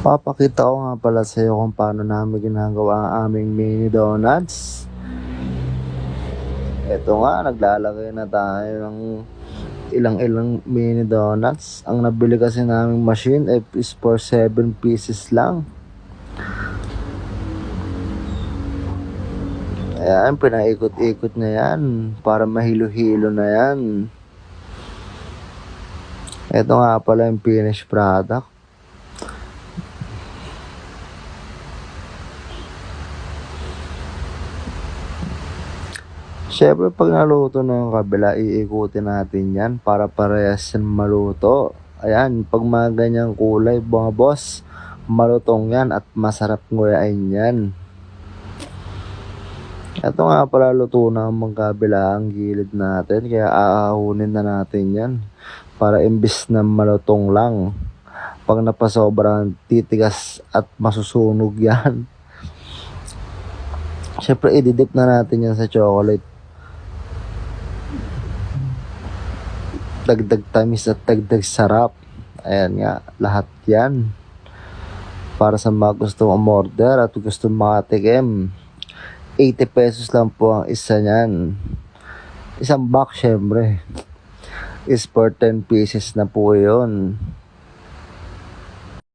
Papakita ko nga pala sa iyo kung paano namin ginagawa ang aming mini donuts. Ito nga, naglalagay na tayo ng ilang mini donuts. Ang nabili kasi naming machine is for 7 pieces lang. Ayan, pinaikot-ikot na yan para mahilo-hilo na yan. Ito nga pala yung finished product. Siyempre, pag naluto na yung kabila, iikutin natin yan para parehas yan maluto. Ayan, pag mga ganyang kulay, mga boss, malutong yan at masarap nguyain yan. Ito nga pala, luto na ang magkabila ang gilid natin, kaya aahunin na natin yan para imbis na malutong lang. Pag napasobrang titigas at masusunog yan. Siyempre, ididip na natin yan sa chocolate. Dagdag tamis at dagdag sarap. Ayan nga, lahat yan para sa mga gusto umorder at gusto makatikim. 80 pesos lang po ang isa niyan. Isang box syempre is for 10 pieces na po yun.